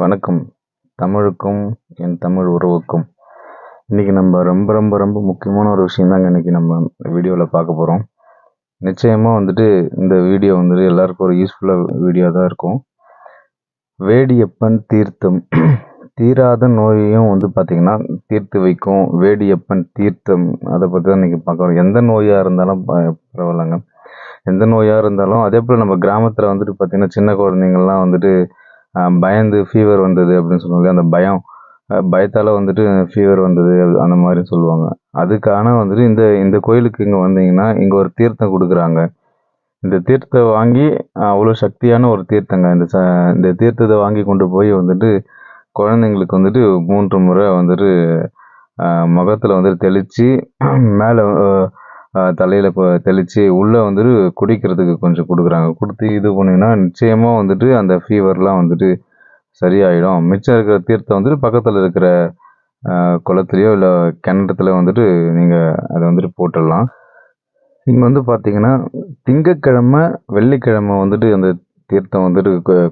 வணக்கம். தமிழுக்கும் என் தமிழ் உறவுக்கும். இன்றைக்கி நம்ம ரொம்ப ரொம்ப ரொம்ப முக்கியமான ஒரு விஷயம் தாங்க இன்றைக்கி நம்ம வீடியோவில் பார்க்க போகிறோம். நிச்சயமாக இந்த வீடியோ எல்லாருக்கும் ஒரு யூஸ்ஃபுல்லாக வீடியோ தான் இருக்கும். வேடியப்பன் தீர்த்தம் தீராத நோயையும் பார்த்திங்கன்னா தீர்த்து வைக்கும். வேடியப்பன் தீர்த்தம் அதை பற்றி தான் இன்றைக்கி பார்க்குறோம். எந்த நோயாக இருந்தாலும் பரவாயில்லைங்க. எந்த நோயாக இருந்தாலும் அதே போல் நம்ம கிராமத்தில் பார்த்திங்கன்னா சின்ன குழந்தைங்கள்லாம் பயந்து ஃபீவர் வந்தது அப்படின்னு சொல்லுவாங்க. அந்த பயத்தால் ஃபீவர் வந்தது அந்த மாதிரி சொல்லுவாங்க. அதுக்கான இந்த இந்த கோயிலுக்கு இங்கே வந்தீங்கன்னா இங்கே ஒரு தீர்த்தம் கொடுக்குறாங்க. இந்த தீர்த்தத்தை வாங்கி அவ்வளோ சக்தியான ஒரு தீர்த்தங்க. இந்த தீர்த்தத்தை வாங்கி கொண்டு போய் குழந்தைங்களுக்கு 3 முறை முகத்தில் தெளித்து மேலே தலையில் தெளித்து உள்ளே குடிக்கிறதுக்கு கொஞ்சம் கொடுக்குறாங்க. கொடுத்து இது பண்ணிங்கன்னா நிச்சயமாக அந்த ஃபீவர்லாம் சரியாயிடும். மிச்சம் இருக்கிற தீர்த்தம் பக்கத்தில் இருக்கிற குளத்துலையோ இல்லை கிணத்துல நீங்கள் அதை போட்டுடலாம். இங்கே பார்த்தீங்கன்னா திங்கட்கிழமை வெள்ளிக்கிழமை அந்த தீர்த்தம்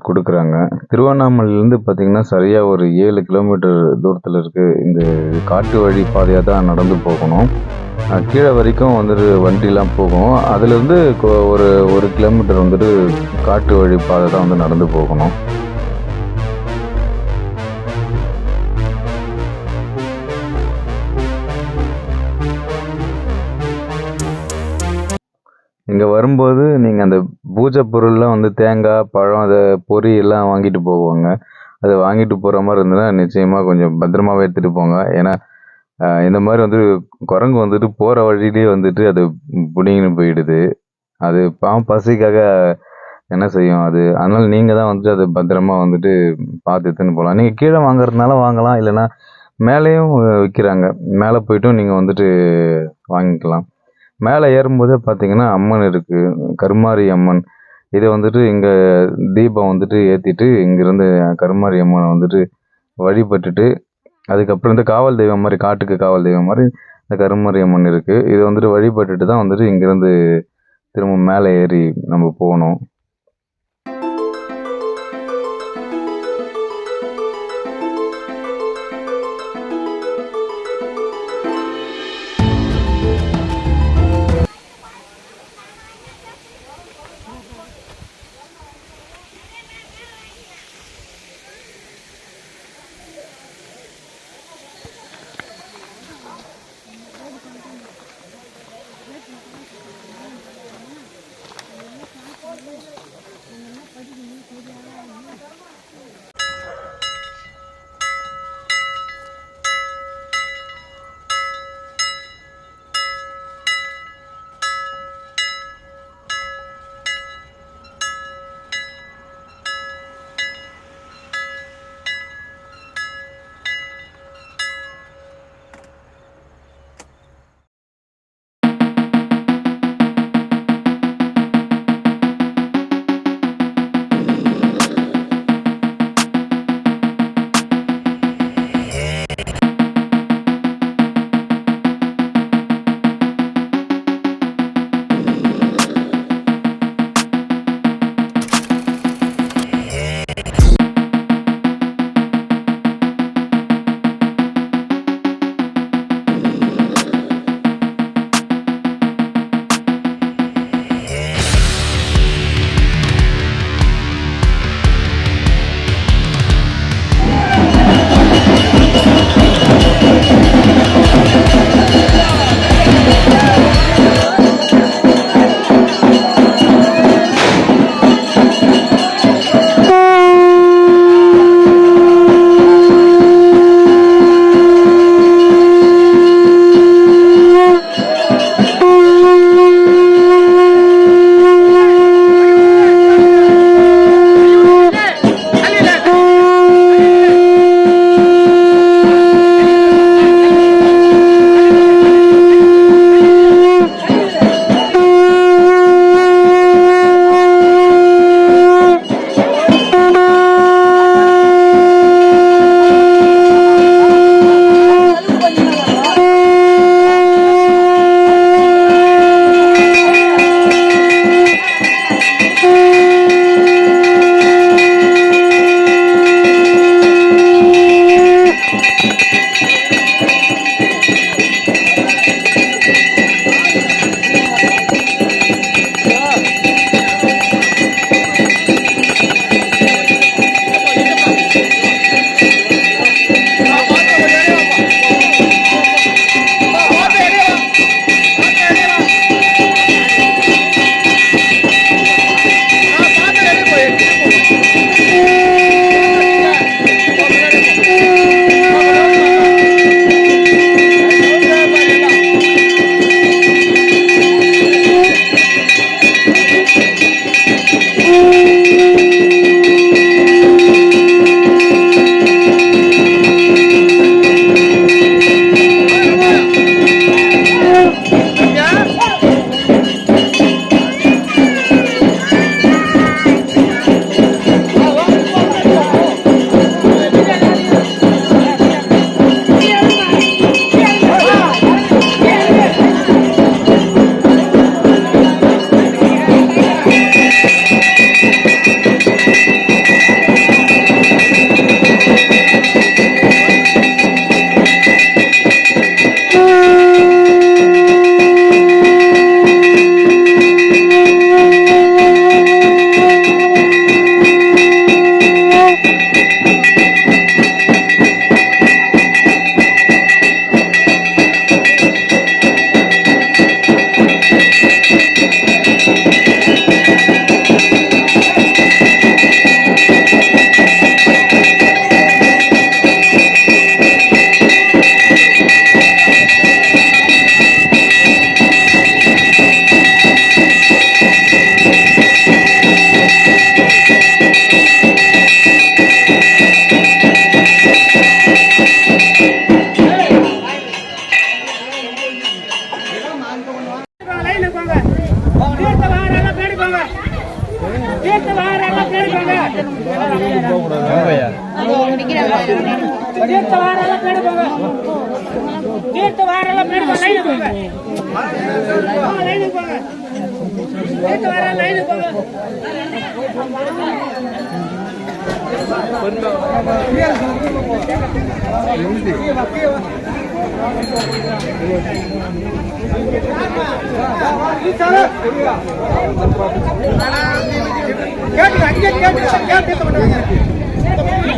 கொடுக்குறாங்க. திருவண்ணாமலையிலேருந்து பார்த்தீங்கன்னா சரியாக ஒரு 7 கிலோமீட்டர் தூரத்தில் இருக்குது. இந்த காட்டு வழி பாதையாக தான் நடந்து போகணும். கீழே வரைக்கும் வண்டிலாம் போகும். அதுலேருந்து ஒரு கிலோமீட்டர் காட்டு வழி பாதை தான் நடந்து போகணும். இங்கே வரும்போது நீங்கள் அந்த பூஜை பொருள்லாம் தேங்காய், பழம், அதை பொரி எல்லாம் வாங்கிட்டு போவாங்க. அதை வாங்கிட்டு போகிற மாதிரி இருந்ததுன்னா நிச்சயமாக கொஞ்சம் பத்திரமாவே எடுத்துகிட்டு போங்க. ஏன்னா இந்த மாதிரி குரங்கு போகிற வழியிலேயே அது பிடிங்கின்னு போயிடுது. அது பசிக்காக என்ன செய்யும் அது. அதனால் நீங்கள் தான் அதை பத்திரமா பார்த்து எடுத்துன்னு போகலாம். நீங்கள் கீழே வாங்குறதுனால வாங்கலாம், இல்லைன்னா மேலேயும் விற்கிறாங்க. மேலே போய்ட்டும் நீங்கள் வாங்கிக்கலாம். மேலே ஏறும்போதே பார்த்தீங்கன்னா அம்மன் இருக்குது, கருமாரி அம்மன். இதை இங்கே தீபம் ஏற்றிட்டு இங்கேருந்து கருமாரி அம்மனை வழிபட்டுட்டு அதுக்கப்புறம் இந்த காவல் தெய்வம் மாதிரி, காட்டுக்கு காவல் தெய்வம் மாதிரி இந்த கருமாரி அம்மன் இருக்குது. இதை வழிபட்டுட்டு தான் இங்கேருந்து திரும்ப மேலே ஏறி நம்ம போகணும்.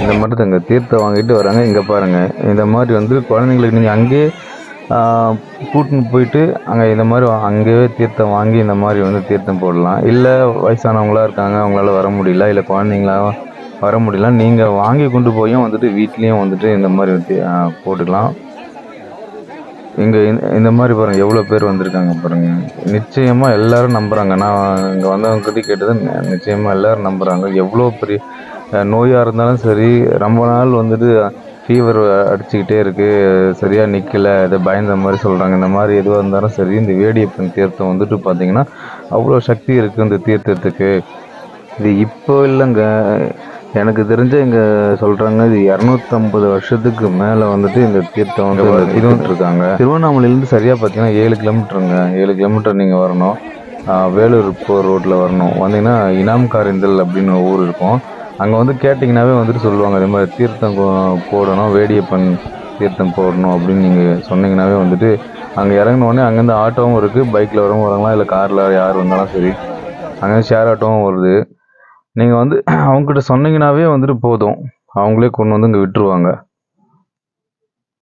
இந்த மாதிரி தாங்க தீர்த்தம் வாங்கிட்டு வராங்க. இங்கே பாருங்கள், இந்த மாதிரி வந்து குழந்தைங்களுக்கு நீங்கள் அங்கேயே கூட்டின்னு போயிட்டு அங்கே இந்த மாதிரி அங்கேயே தீர்த்தம் வாங்கி இந்த மாதிரி வந்து தீர்த்தம் போடலாம். இல்லை வயசானவங்களாக இருக்காங்க, அவங்களால வர முடியல, இல்லை குழந்தைங்களாம் வர முடியல, நீங்கள் வாங்கி கொண்டு போயும் வந்துட்டு வீட்லேயும் வந்துட்டு இந்த மாதிரி போட்டுக்கலாம். இங்கே இந்த மாதிரி பாருங்கள் எவ்வளோ பேர் வந்திருக்காங்க பாருங்கள். நிச்சயமாக எல்லோரும் நம்புகிறாங்க. நான் இங்கே வந்தவங்ககிட்ட கேட்டது நிச்சயமாக எல்லோரும் நம்புகிறாங்க. எவ்வளோ பெரிய நோயாக இருந்தாலும் சரி, ரொம்ப நாள் வந்துட்டு ஃபீவர் அடிச்சுக்கிட்டே இருக்குது, சரியாக நிற்கலை, இதை பயந்த மாதிரி சொல்கிறாங்க. இந்த மாதிரி எதுவாக இருந்தாலும் சரி, இந்த வேடியப்பன் தீர்த்தம் வந்துட்டு பார்த்திங்கன்னா அவ்வளோ சக்தி இருக்குது இந்த தீர்த்தத்துக்கு. இது இப்போ இல்லைங்க, எனக்கு தெரிஞ்ச இங்கே சொல்கிறாங்க இது 250 வருஷத்துக்கு மேலே வந்துட்டு இந்த தீர்த்தம் வந்து இருக்காங்க. திருவண்ணாமலையிலேருந்து சரியாக பார்த்தீங்கன்னா 7 கிலோமீட்டருங்க. 7 கிலோமீட்டர் நீங்கள் வரணும். வேலூர் போகிற ரோட்டில் வரணும். வந்தீங்கன்னா இனாம்காரிந்தல் அப்படின்னு ஒரு ஊர் இருக்கும். அங்கே வந்து கேட்டிங்கனாவே வந்துட்டு சொல்லுவாங்க, அதே மாதிரி தீர்த்தம் போடணும், வேடியப்பன் தீர்த்தம் போடணும் அப்படின்னு நீங்கள் சொன்னீங்கன்னாவே வந்துட்டு அங்கே இறங்கினோடனே அங்கேருந்து ஆட்டோவும் இருக்குது, பைக்கில் வரவும் வரலாம், இல்லை காரில் யார் வந்தாலும் சரி, அங்கேருந்து ஷேர் ஆட்டோவும் வருது. நீங்கள் வந்து அவங்ககிட்ட சொன்னீங்கன்னாவே வந்துட்டு போதும், அவங்களே கொண்டு வந்து இங்கே விட்டுருவாங்க.